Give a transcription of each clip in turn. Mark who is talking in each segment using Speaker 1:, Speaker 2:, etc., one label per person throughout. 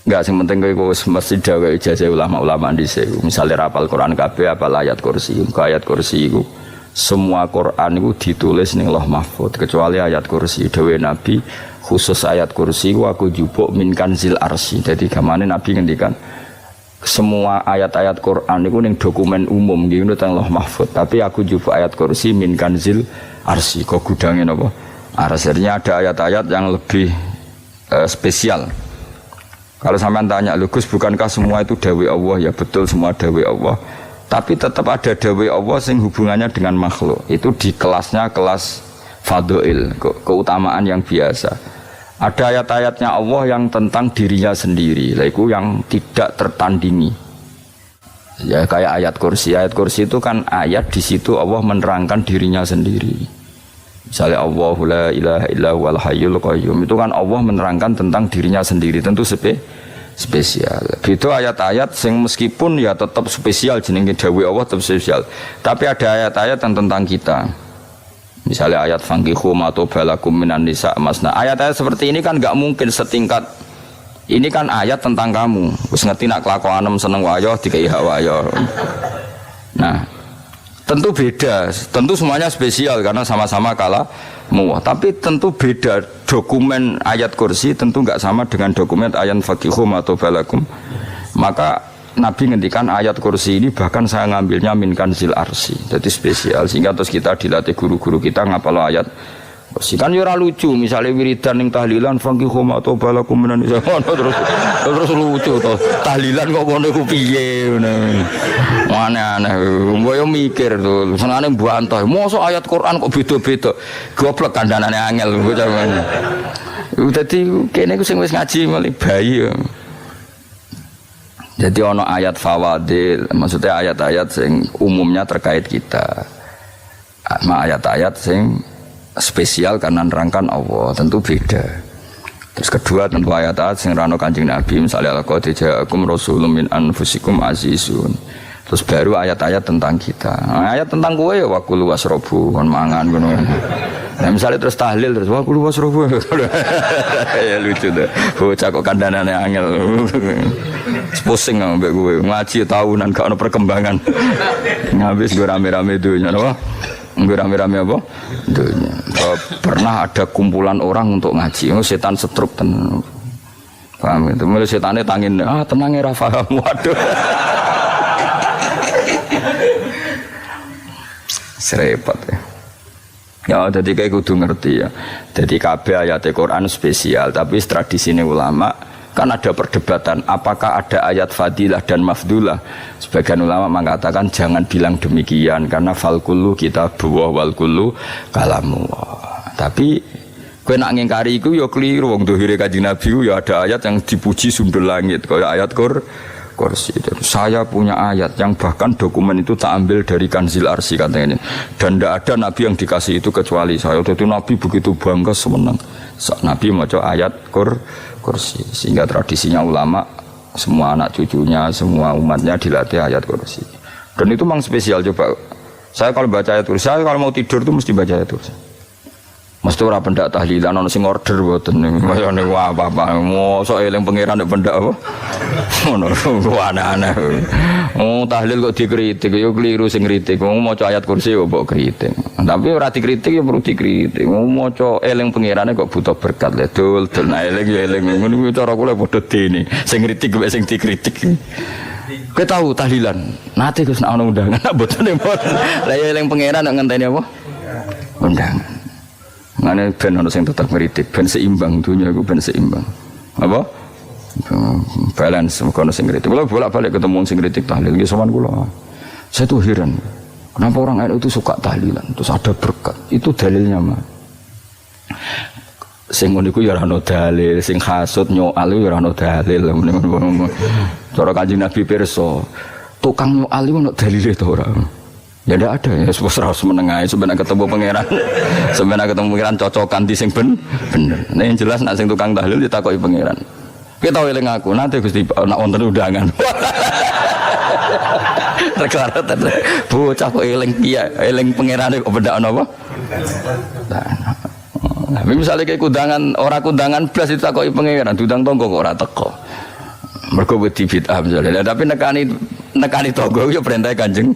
Speaker 1: Enggak, sing penting kowe mesti gawe ijazah ulama-ulama dhisik. Misale rapal Quran kabeh apal ayat kursi. Ayat kursi iku semua Quran itu ditulis ning Lauh Mahfuz kecuali ayat kursi. Dewe Nabi khusus ayat kursi ku aku jupuk min kanzil arsy. Jadi gamane Nabi ngendikan semua ayat-ayat Quran itu ning dokumen umum gitu teng Lauh Mahfuz. Tapi aku jupuk ayat kursi min kanzil arsy. Kok gudange napa? Arsy-nya ada ayat-ayat yang lebih spesial. Kalau sampean tanya, Gus bukankah semua itu dawai Allah? Ya betul semua dawai Allah. Tapi tetap ada dawai Allah sing hubungannya dengan makhluk. Itu di kelasnya kelas fadhil, keutamaan yang biasa. Ada ayat-ayatnya Allah yang tentang dirinya sendiri, itu yang tidak tertandingi. Ya kayak ayat kursi. Ayat kursi itu kan ayat di situ Allah menerangkan dirinya sendiri. Misalnya Allahu la ilaha illa huwal hayyul qayyum, itu kan Allah menerangkan tentang dirinya sendiri, tentu spesial. Itu ayat-ayat sing meskipun ya tetap spesial jenenge dawuh Allah tetap spesial. Tapi ada ayat-ayat yang tentang kita. Misalnya ayat fankihu ma tobalakum minan nisa masna. Ayat-ayat seperti ini kan enggak mungkin setingkat. Ini kan ayat tentang kamu. Wis ngerti nak kelakuanem seneng wayo dikai hak wayo. Nah, tentu beda, tentu semuanya spesial karena sama-sama kalamu. Tapi tentu beda dokumen ayat kursi tentu enggak sama dengan dokumen ayat fakihum atau balakum. Maka Nabi ngendikan ayat kursi ini bahkan saya ngambilnya min kanzil arsy. Jadi spesial sehingga terus kita dilatih guru-guru kita ngapal ayat kursi. Kan ora lucu misalnya wiridan ning tahlilan fakihum atau balakum menan terus lucu to. Tahlilan kok ngono ku piye ngono. Aneh-aneh, mbok mikir to, senengane mbantah. Mosok ayat Quran kok beda-beda. Goblok kandhanane angel bocah ngene. Dadi kene ku sing wis ngaji mulai bayi. Jadi ono ayat fawadil, maksudnya ayat-ayat sing umumnya terkait kita. Ayat-ayat sing spesial karena nerangkan Allah, tentu beda. Terus kedua tentu ayat-ayat sing rano Kanjeng Nabi, misalnya laqad ja'akum rasulun min anfusikum azizun. Terus baru ayat-ayat tentang kita. Nah, ayat tentang kowe ya waqulu wasrobu kon mangan ngono. Nah, misalnya terus tahlil terus waqulu wasrobu. Ya lucu deh. Bocah kok kandhanane angel. Pusing ambek kowe. Ngaji tahunan gak ono perkembangan. Ngabis go rame-rame dunya napa? Nggo rame-rame apa? Dunya. Pernah ada kumpulan orang untuk ngaji. Oh, setan setruk tenan. Paham itu. Mulai setane tangin, tenange ra paham. Waduh. Serepot ya. Ya, jadi kayak kudu ngerti ya. Jadi kabeh ayat Quran spesial, tapi tradisi ini ulama kan ada perdebatan apakah ada ayat fadilah dan mafdulah. Sebagian ulama mengatakan jangan bilang demikian karena fal kullu kitabullah wal kullu kalamullah. Tapi kowe nak ngingkari iku ya keliru, wong dohire Kanjeng Nabi ya ada ayat yang dipuji sundul langit kaya ayat kursi. Saya punya ayat yang bahkan dokumen itu tak ambil dari kanzil arsy katanya ini. Dan tidak ada nabi yang dikasih itu kecuali saya. Jadi nabi begitu bangga semenang. Nabi maca ayat kursi. Sehingga tradisinya ulama semua anak cucunya, semua umatnya dilatih ayat kursi. Dan itu memang spesial. Coba saya kalau baca ayat kursi, saya kalau mau tidur itu mesti baca ayat kursi. Mesti ora pendak tahlilan ana sing order mboten kaya niku apa-apa. Mosok eling pangeran nek pendak apa? Ngono aneh-aneh. Oh tahlil kok dikritik ya keliru sing kritik. Wong maca ayat kursi kok mbok kritik. Tapi ora dikritik ya perlu dikritik. Wong maca eling pangerane kok butuh berkat le dul nah eling ya eling. Ngono kuwi cara kula padha dene. Sing kritik kok sing dikritik. Kowe tahu tahlilan. Nate Gus nek ana undangan mboten mboten. Lah ya eling pangeran nek ngenteni apa? Undangan. Ngene ben ono sing tetep ngritik, ben seimbang dunia iku ben seimbang. Apa? Balance ono sing ngritik. Kula bolak-balik ketemu sing ngritik tahlil nggih sowan kula. Saya tuh heran. Kenapa orang NU itu suka tahlilan? Terus ada berkat. Itu dalilnya mah. Sing ngono iku ya ora ono dalil, sing hasud nyoal ya ora ono dalil. Cara Kanjeng Nabi pirsa, tukang nyoal iku ono dalile to ora? Ya tidak ada ya, harus menengahi sebenarnya ketemu pangeran, sebenarnya ketemu pangeran cocokan di sing bener. Nah yang jelas nak sing tukang tahlil ditakoki pangeran. Kita eling aku nanti Gusti nak wonten undangan. Rekaratan bocah kok eling iya, eling pangerane kok beda apa? Nah, misalnya kayak kundangan orang kundangan blas ditakoki pangeran, diundang tonggo kok ora teko. Mergo wedi bid'ah misalnya. Tapi nekani tonggo ya perintah Kanjeng.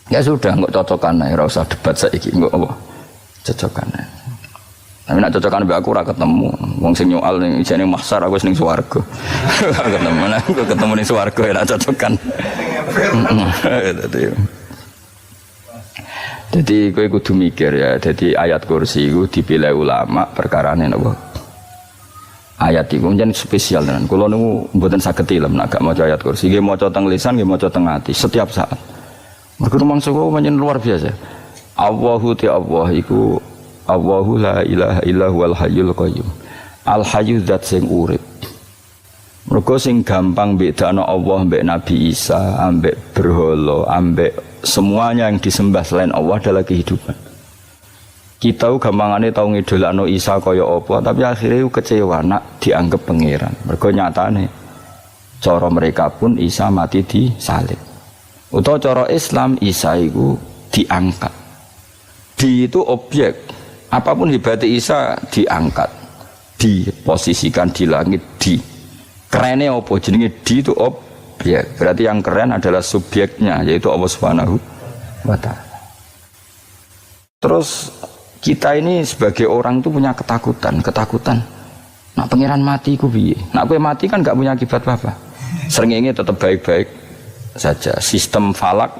Speaker 1: Ya sudah, nggak cocokan ae, ora usah debat saiki, nggak apa. Cocokan ae. Tapi nak cocokan mbek aku ora ketemu. Wong sing nyoal ning jane mahsyar aku wis ning swarga. Ketemu ning swarga ya cocokan. Jadi kowe kudu mikir ya, jadi ayat kursi itu dipilih ulama perkarane napa? Ayat itu jan spesial tenan. Kula niku mboten saged ilem nek gak maca ayat kursi, nggih maca teng lisan, nggih maca teng ati setiap saat. Mergo mangsa kok pancen luar biasa. Allahu ta'ala iku Allahu la ilaha illa huwal hayyul qayyum. Al hayyu zat sing urip. Mergo sing gampang bedakno Allah mbek Nabi Isa, ambek berhala, ambek semuanya yang disembah selain Allah adalah kehidupan. Kita gampangane tau ngidolakno Isa kaya apa, tapi akhirnya kecewa nak dianggap pangeran. Mergo nyatane cara mereka pun Isa mati disalib. Utawa cara Islam Isa itu diangkat. Di itu objek. Apapun hebatnya Isa diangkat, diposisikan di langit, di. Kerennya apa? Jenenge di itu objek. Berarti yang keren adalah subjeknya, yaitu Allah Subhanahu wa Ta'ala. Terus kita ini sebagai orang itu punya ketakutan. Nak pangeran mati ku piye? Nak kowe mati kan gak punya akibat apa-apa. Srengenge tetap baik-baik saja. Sistem falak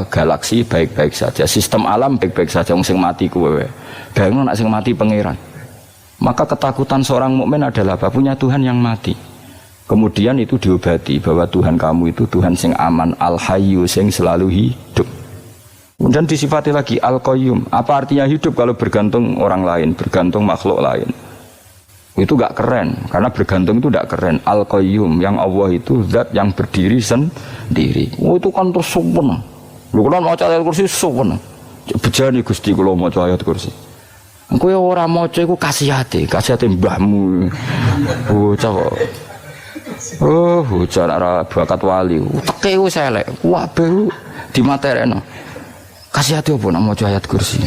Speaker 1: galaksi baik-baik saja. Sistem alam baik-baik saja. Wong sing mati kuwe. Bayangno nak sing mati pangeran. Maka ketakutan seorang mukmin adalah apa? Punya Tuhan yang mati. Kemudian itu diobati bahwa Tuhan kamu itu Tuhan sing aman, al-hayyu sing selalu hidup. Kemudian disifati lagi al-qayyum. Apa artinya hidup kalau bergantung orang lain, bergantung makhluk lain? Itu gak keren, karena bergantung itu gak keren. Al-qayyum, yang Allah itu zat yang berdiri sendiri. Oh itu kan terus sempurna. Lu kalau mau ayat kursi sempurna. Bejani Gusti kalau mau ayat kursi. Kowe ora maca iku kasihate mbahmu. Bocah kok. Oh, bocah ora bakat wali. Teke wis elek. Kabeh dimaterekno. Kasihate opo nek maca ayat kursi?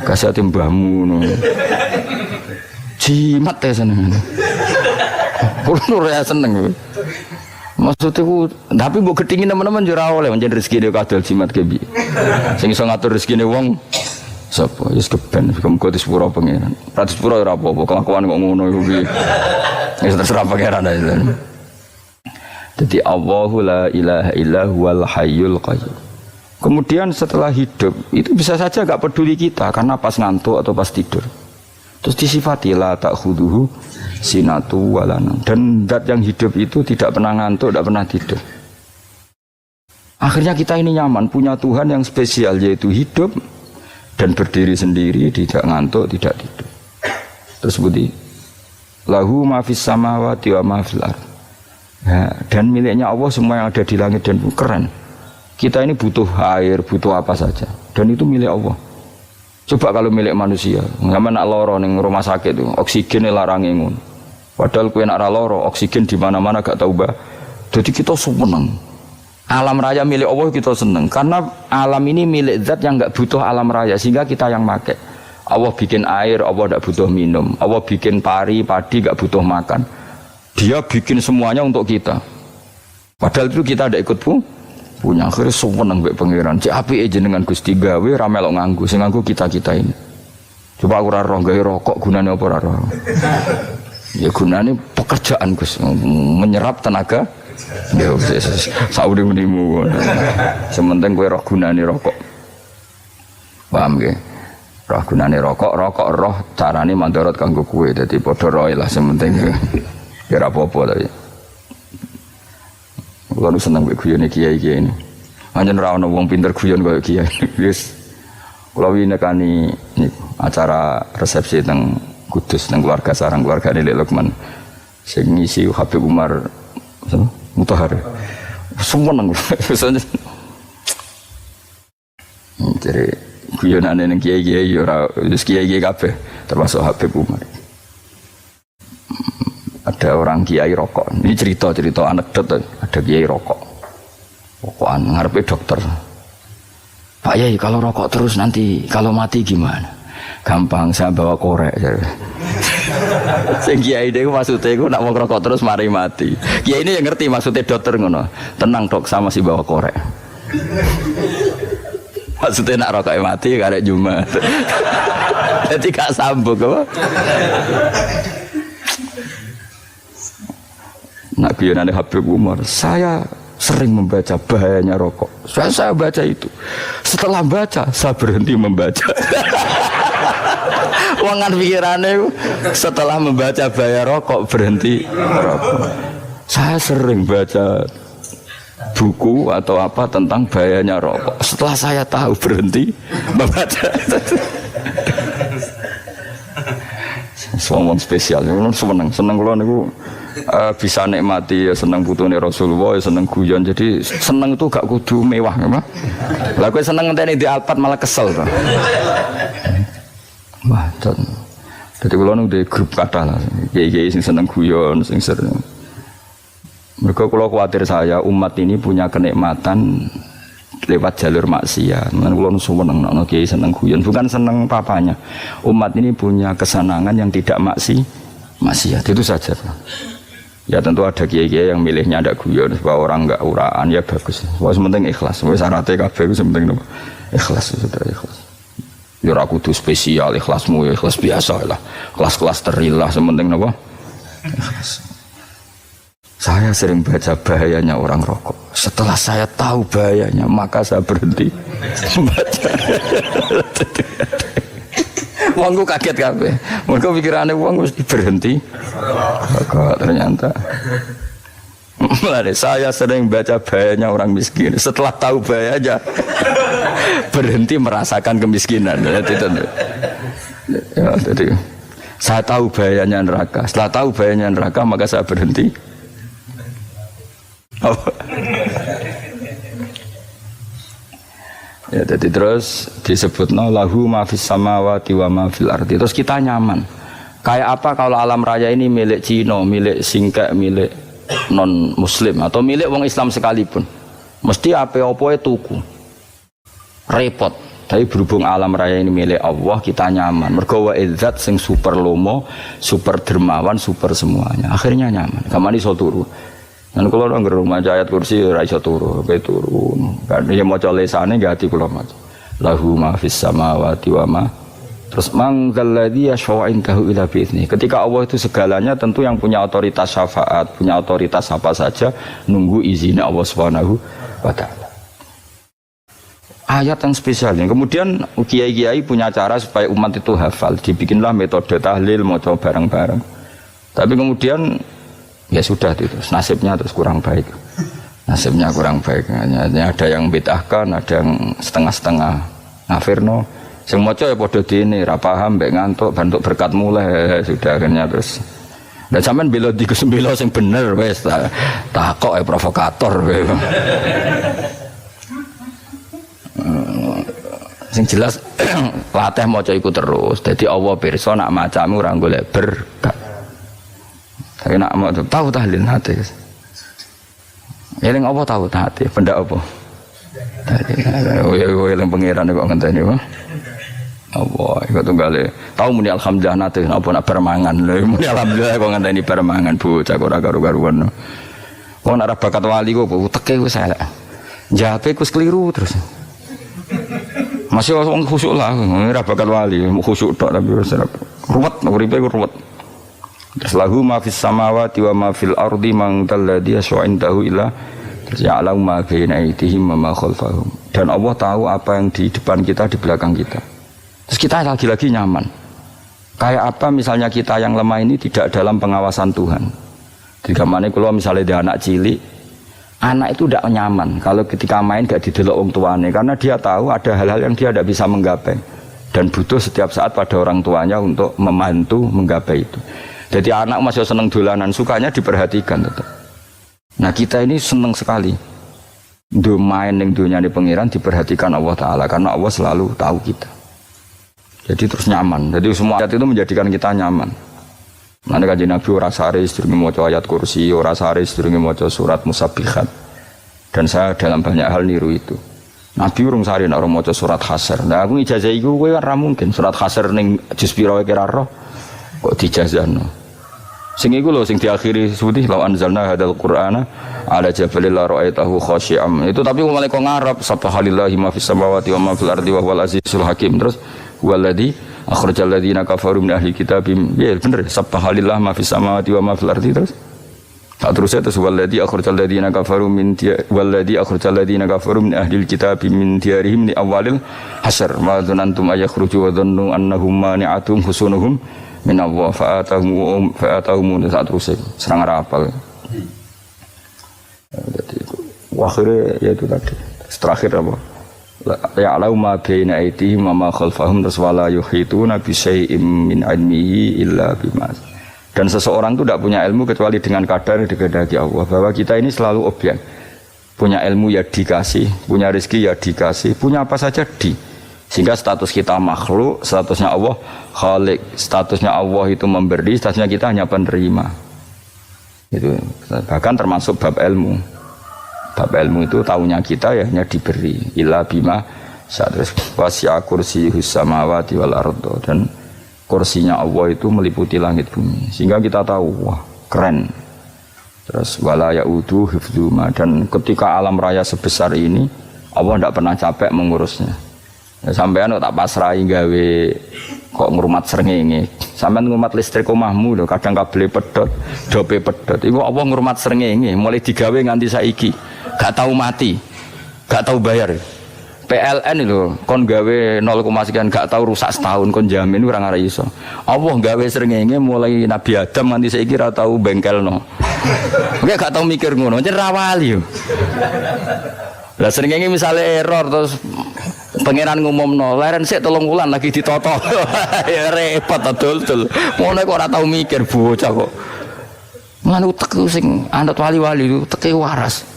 Speaker 1: Kasihate mbahmu ngono. Jimat ya seneng. Kulo ora seneng. Maksudku, tapi mbok gedhingi teman-teman yo ora oleh pancen rezekine kadol jimat ke piye. Sing iso ngatur rezekine wong sapa? Wis keben muga disepuro pangeran. Ratus pura ora apa-apa, kelakuan kok ngono iku piye. Wis terserah pangeran ae. Jadi Allahu la ilaha illa huwal hayyul qayyum. Kemudian setelah hidup itu bisa saja gak peduli kita karena pas ngantuk atau pas tidur. Terus disifati la ta'khuduhu sinatu walanam. Dan zat yang hidup itu tidak pernah ngantuk, tidak pernah tidur. Akhirnya kita ini nyaman, punya Tuhan yang spesial yaitu hidup dan berdiri sendiri, tidak ngantuk, tidak tidur. Terus seperti lahu ma fis samawati wa ma fil ardh. Ya, dan miliknya Allah semua yang ada di langit dan bumi. Keren. Kita ini butuh air, butuh apa saja, dan itu milik Allah. Coba kalau milik manusia, ngamen nak loro ning rumah sakit itu, oksigen larange ngono. Padahal kowe nak ra loro, oksigen di mana-mana gak tahu bah. Jadi kita seneng. Alam raya milik Allah kita seneng karena alam ini milik zat yang gak butuh alam raya sehingga kita yang pakai. Allah bikin air, Allah gak butuh minum. Allah bikin padi gak butuh makan. Dia bikin semuanya untuk kita. Padahal itu kita tidak ikut punya. Akhirnya seneng mbek pangeran. Cek apike jenengan Gusti gawe ra melok nganggo. Sing nganggo kita-kita ini. Coba aku ora roh gawe rokok gunane apa ora roh. Ya gunane pekerjaan Gus, menyerap tenaga. Ya wis sauri-urimu. Sementing kowe roh gunane rokok. Paham nggih? Roh gunane rokok roh carane mandorot kanggo kowe. Dadi padha roe lah sementing. Ya ora apa-apa tapi. Kulo seneng mbek guyone kiai-kiai ini. Anjen ora ana wong pinter guyon kaya kiai. Wis kulo winekani niku acara resepsi teng Kudus teng keluarga sarang keluargane Lek Lukman. Sing ngisi Habib Umar Mutahar. Seneng. Jadi guyonane ning kiai-kiai ora wis kiai-kiai kabeh termasuk Habib Umar. Ada orang kiai rokok. Ini cerita anekdot. Ada kiai rokok. Rokokan ngarepe dokter. Pak Yai kalau rokok terus nanti kalau mati gimana? Gampang saya bawa korek. Sing kiai niku maksude iku nak wong rokok terus mari mati. Kiai ini yang ngerti maksudnya dokter ngono. Tenang dok, sama si bawa korek. Maksudnya nak rokok mati karek Jumat. Jadi gak sambung apa? Nak guyonane Habib Umar, saya sering membaca bahayanya rokok. Saya baca itu. Setelah baca, saya berhenti membaca. Wangan pikirannya setelah membaca bahaya rokok berhenti rokok. Saya sering baca buku atau apa tentang bahayanya rokok. Setelah saya tahu berhenti membaca. Ngomong spesial, seneng kalau niku bisa nikmati, ya seneng putune Rasulullah, ya seneng guyon. Jadi seneng itu gak kudu mewah, memang. Lah kowe seneng ngenteni di Alphard malah kesel to. Wah, jadi kalau nu di grup kata lah, kiai sing seneng guyon, sing sering. Mereka kalau khawatir saya umat ini punya kenikmatan lewat jalur maksiat. Mana kalau nu seneng, nak kiai seneng guyon, bukan seneng papanya. Umat ini punya kesenangan yang tidak maksiat, itu saja. Ya tentu ada kiai-kiai yang milihnya ada guyon supaya orang enggak uraan, ya bagus. Wah sementing ikhlas. Wis syaratnya kabeh iku sementing ikhlas, sudah ikhlas. Ya ora kudu spesial ikhlasmu, ya ikhlas biasa lah. Kelas-kelas terilah sementing napa? Ikhlas. Saya sering baca bahayanya orang rokok. Setelah saya tahu bahayanya, maka saya berhenti membaca. Wongku kaget kabeh. Mergo pikirane wong mesti berhenti. Kok ternyata. Mulane saya sering baca bahayanya orang miskin. Setelah tahu bahayanya berhenti merasakan kemiskinan. Jadi saya tahu bahayanya neraka. Setelah tahu bahayanya neraka maka saya berhenti. Ya, jadi terus disebutna lahu ma fis samawati wa ma fil ardi. Terus kita nyaman. Kayak apa kalau alam raya ini milik Cina, milik Singkek, milik non muslim atau milik wong Islam sekalipun. Mesti apa-apa tuku. Repot. Tapi berhubung alam raya ini milik Allah, kita nyaman. Mergo wa izzat sing super lomo, super dermawan, super semuanya. Akhirnya nyaman. Kamane iso turu. Dan kalau orang gerung maca ayat kursi ora iso turu, kae turun. Kan ya maca lesane nggih ati kula maca. Lahu ma fis samawati wa ma. Terus manggal ladzi yashfa'u indahu ila bi'izni. Ketika Allah itu segalanya, tentu yang punya otoritas syafaat, punya otoritas apa saja nunggu izinnya Allah Subhanahu wa taala. Ayat yang spesial. Kemudian kiai-kiai punya cara supaya umat itu hafal, dibikinlah metode tahlil maca bareng-bareng. Tapi kemudian ya sudah itu nasibnya terus kurang baik, nasibnya kurang baik. Hanya ada yang bid'ahkan, ada yang setengah-setengah ngafirno. Sing maca ya padha dene ra paham mbek ngantuk bantuk berkat mulai sudah akhirnya terus. Dan sampean bela di kesembelo sing bener wis takok provokator kowe. Sing jelas latih maca iku terus. Dadi Allah pirsa nak macamu ora golek berkat. Tapi nak mau tahu tahlil hati. Eling apa tahu hati? Benda apa? Eling pangeran kok ngenteni apa? Allah, iku tunggale. Tahu muni alhamdulillah nate apa nak permangan. Muni alhamdulillah kok ngenteni permangan bocah ora karo-karuan. Wong nek bakat wali kok teke wis elek. Jape ku keliru terus. Masih wong khusyuk lah, ora bakat wali, khusyuk tok tapi wis ruwet, uripe ku ruwet. Terus lahu ma fis samawati wa ma fil ardi man dalladhi yashfa'u indahu illa ya'lamu ma baina aydihim wa ma khalfahum. Dan Allah tahu apa yang di depan kita, di belakang kita. Terus kita lagi-lagi nyaman. Kayak apa misalnya kita yang lemah ini tidak dalam pengawasan Tuhan. Jika mana kalau misalnya dia anak cilik, anak itu tidak nyaman kalau ketika main gak didelok wong tuane, karena dia tahu ada hal-hal yang dia tidak bisa menggapai dan butuh setiap saat pada orang tuanya untuk membantu menggapai itu. Jadi anak masih seneng dolanan, sukanya diperhatikan tetap. Nah kita ini seneng sekali main yang dunia di pengiran diperhatikan Allah Ta'ala, karena Allah selalu tahu kita. Jadi terus nyaman. Jadi semua ayat itu menjadikan kita nyaman. Nanti kajian Nabi ora sare sedurunge maca ayat kursi, ora sare sedurunge maca surat musabbihat. Dan saya dalam banyak hal niru itu. Nabi urung sare nek ora maca surat Hasyr. Nah aku ijazah iku kowe ora mungkin surat Hasyr ning juz pira kira roh kok dijazahno. Sing iku lho sing diakhiri sebuti law anzalna hadzal qur'ana ala jabalil la ra'aitahu khashi'am. Itu tapi mulai kok ngarep subhanallahi ma fis samawati wa ma fil ardi wa huwal azizul hakim. Terus huwallazi akhrajal ladzina kafaru min ahli kitabim. Ya bener subhanallahi ma fis samawati wa ma fil ardi terus. Tak terus itu wallazi akhrajal ladzina kafaru min wallazi akhrajal ladzina kafaru min ahli kitabim min diyarihim li awalil hasyr ma dzanantum ayakhruju wa dhannu annahum mani'atum husunuhum min Allah fa'atahum saat terus serang rapal. Jadi itu akhirnya ya itu tadi terakhir apa ya'lamu ma baina aydihim wa ma khalfahum wala yuhituna bi syai'in min ilmihi illa bima. Dan seseorang itu tidak punya ilmu kecuali dengan kadar dikehendaki Allah. Bahwa kita ini selalu objek. Punya ilmu ya dikasih, punya rezeki ya dikasih, punya apa saja di. Sehingga status kita makhluk, statusnya Allah khalik, statusnya Allah itu memberi, statusnya kita hanya penerima. Itu bahkan termasuk bab ilmu. Bab ilmu itu tahunya kita ya hanya diberi. Illa bima terus wasi'a kursiyuhus samawati wal ardo, dan kursinya Allah itu meliputi langit bumi, sehingga kita tahu wah keren. Terus wala ya'udu hifdzuma, dan ketika alam raya sebesar ini Allah tidak pernah capek mengurusnya. Ya, sampean tak pasrahi gawe kok ngrumat srengenge, sampean ngrumat listrik omahmu lho, kadang kabel pedhot, dope pedhot. Iku Allah ngrumat srengenge mulai digawe nganti saiki, gak tahu mati, gak tahu bayar. PLN itu kon gawe 0, sekian gak tahu rusak setahun kon jamin ora ngara iso. Allah gawe srengenge mulai Nabi Adam nganti saiki ora tahu bengkelno. Oke gak tahu mikir ngono, pancen ra wali yo. Lah srengenge misale error terus pangeran ngumumno, leren sik 3 wulan lagi ditoto. Ya repot dul-dul. Ngono kok ora tahu mikir bocah kok. Ngono utek sing anut wali-wali itu teke waras.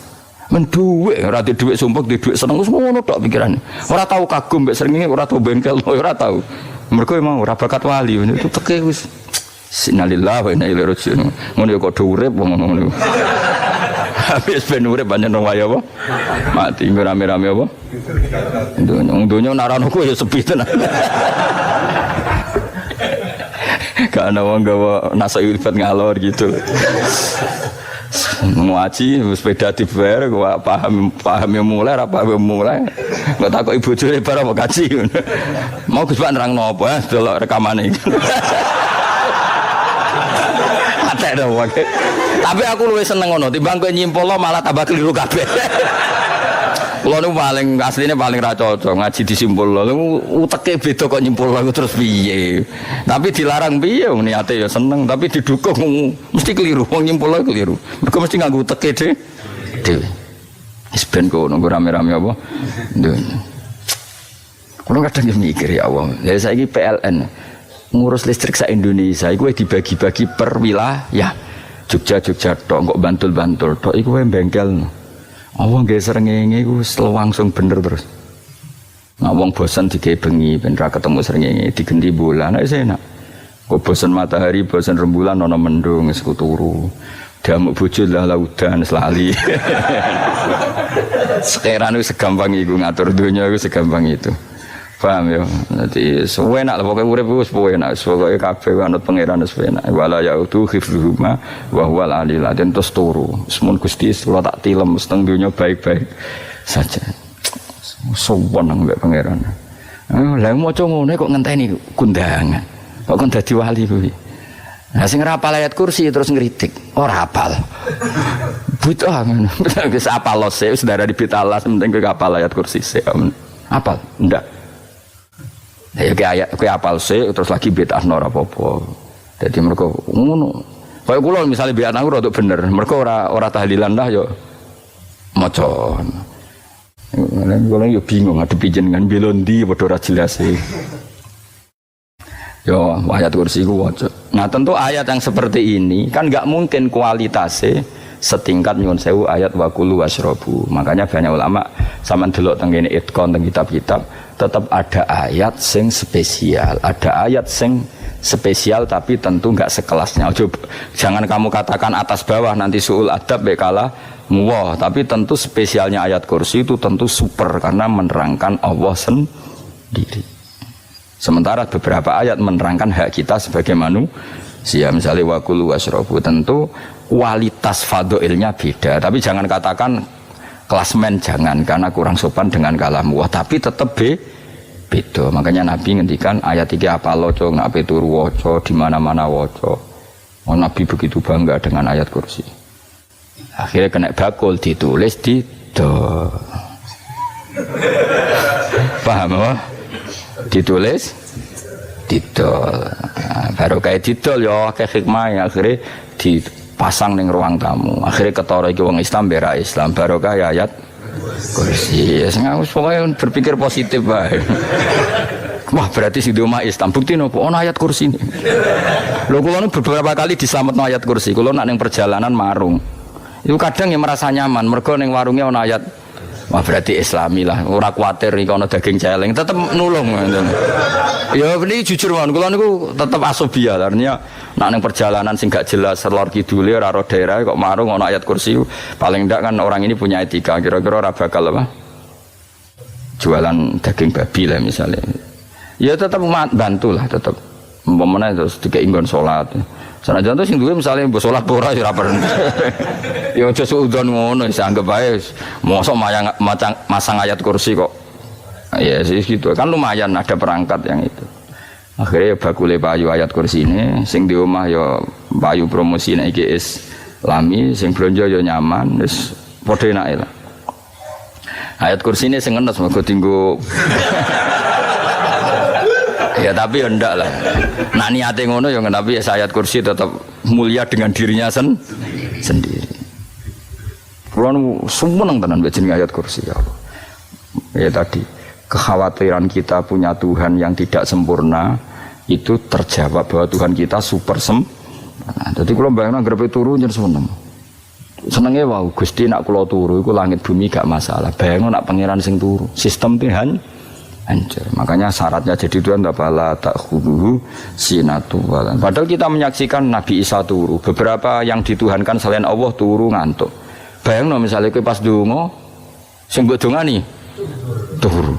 Speaker 1: Menduwe ora di dhuwit sumpek, di dhuwit seneng wis ngono tok pikirane. Ora tahu kagum mbek srengenge, ora tahu bengkel, ora tahu. Mergo emang ora bakat wali itu teke wis innalillahi wa inna ilaihi raji'un. Ngono ya kok urip wong ngono. Habis ben urip pancen waya apa? Mati rame-rame apa? Donya nek ora ono ya sepi tenan. Gak ana wong gawa nasa ibad ngalor gitu. Ngaji sepeda dibayar gua paham yang mulai apa yang mulai nggak takut ibu juri para mau kaji mau Gus Pak nerang nopo ya delok rekamane ate dong tapi aku luwih seneng ngono timbang kowe nyimpulno malah tambah keliru kabeh. Kulo niku paling asline paling ra cocok ngaji disimpulno uteke beda kok nyimpulno terus piye tapi dilarang piye niate ya seneng tapi didukung mesti keliru wong nyimpulno keliru mergo mesti nganggo uteke dhewe wis ben kono rame-rame apa kulo kadang yo mikir ya Allah lha saiki PLN ngurus listrik sak Indonesia iku dibagi-bagi per wilayah Jogja tok kok Bantul tok iku wae bengkel. Allah nggih srengenge iku langsung bener terus. Nah wong bosan digawe bengi ben ra ketemu srengenge digenti bulan wis enak. Kok bosan matahari, bosan rembulan ana mendung wis turu. Damuk bojo lah laudan selali. Sekarang wis segampang iku ngatur donya wis segampang itu. Paham ya? Dadi suwenak lah pokoke urip wis enak, pokoke kabeh anut pangeran wis enak. Wala yautu khifruhuma wa huwal alil azim terus turu. Semun Gusti kula tak tilem seteng donya baik-baik saja. Sowan nang mbek pangeran. Lah maca ngene kok ngenteni kundangan. Kok kon dadi wali kuwi. Lah sing ora hafal ayat kursi terus ngritik, ora hafal. Butuh ngono. Wis hafal lose wis darah di bitalas penting kowe hafal ayat kursi sik. Hafal? Ndak. Ya kayak apal sih terus lagi bid'ah ora apa-apa. Dadi mergo ngono. Kaya kula misale bid'ah ora bener, mergo ora tahlilan lah yo maca. Kula yo bingung ngadepi jenengan belondi padha ora jelas e. Yo ayat kursi ku waca. Nah tentu ayat yang seperti ini kan enggak mungkin kualitasnya setingkat nyuwun sewu ayat waqulu wasrobu. Makanya banyak ulama sampean delok teng kene itqon teng kitab-kitab tetap ada ayat sing spesial, ada ayat sing spesial tapi tentu enggak sekelasnya. Jangan kamu katakan atas bawah nanti suul adab bekala muwah, tapi tentu spesialnya ayat kursi itu tentu super karena menerangkan Allah sendiri. Sementara beberapa ayat menerangkan hak kita sebagai Siya misalnya wakulu wasrobu, tentu kualitas fadhailnya beda. Tapi jangan katakan klasmen, jangan, karena kurang sopan dengan kalamu. Wah, tapi tetap beda. Makanya Nabi ngendikan ayat 3 apa loco, ngape turu woco, di mana-mana woco. Oh, Nabi begitu bangga dengan ayat kursi. Akhirnya kena bakul ditulis di do. Paham apa? Ditulis didol. Nah, baru kayak didol ya kayak hikmah, akhirnya dipasang ning ruang tamu. Akhirnya ketara iki wong Islam bera Islam baru kayak ayat kursi. Pokoknya berpikir positif bae. Wah, berarti sing di omah Islam bukti nopo ono ayat kursi ini. Lho kula nu beberapa kali diselametno ayat kursi. Kula nak ning perjalanan marung. Itu kadang yang merasa nyaman mergo ning warungnya ono ayat. Wah, berarti Islami lah, ora kuwatir iki ana daging celeng, tetep nulung ngoten. Ya ini jujur mawon, kula niku tetep asobia, artinya nak ning perjalanan sing gak jelas lor kidule ora ro daerah kok marung ana ayat kursi, paling ndak kan orang ini punya etika, kira-kira ora bakal apa? Jualan daging babi lah misalnya. Ya tetep bantu lah, tetep. Umpamane terus dikek inggon salat. Sanajan tuh sing duwe misale mbok salat ora ya ora perlu. Ya aja suudon ngono, wis anggap ae mosok masang ayat kursi kok. Ya sih gitu. Kan lumayan ada perangkat yang itu. Akhirnya bakule payu ayat kursi ini, sing di omah ya payu promosi nek iki Islami, sing blonjo ya nyaman, wis padha enake lah. Ayat kursi ini sing ngenes mergo dinggo ya tapi ya ndak lah. Nak niate ngono ya tapi ayat kursi tetap mulia dengan dirinya sendiri. Kulo seneng tenan mbek jeneng ayat kursi ya Allah. Ya tadi kekhawatiran kita punya Tuhan yang tidak sempurna itu terjawab bahwa Tuhan kita super sempurna. Jadi kulo bayangno grepe turu nyen seneng. Senenge wae Gusti nak kula turu iku langit bumi gak masalah. Bayangno nak pangeran sing turu, sistem Tuhan hancur. Makanya syaratnya jadi Tuhan tabala ta'khuduhu sinatu walan. Padahal kita menyaksikan Nabi Isa turu. Beberapa yang dituhankan selain Allah turu ngantuk. Bayangno misalnya kowe pas donga sing mbok dongani turu.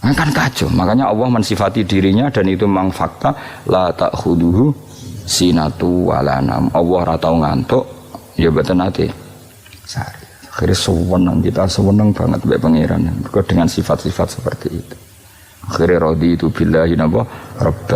Speaker 1: Nah, kan kacau. Makanya Allah mensifati dirinya dan itu memang fakta la ta'khuduhu sinatu walanam. Allah ora tau ngantuk, ya mboten nate. Sari. Akhirnya sewenang kita sewenang banget mbek pangeran dengan sifat-sifat seperti itu. Akhirnya radhi itu billahi napa rabb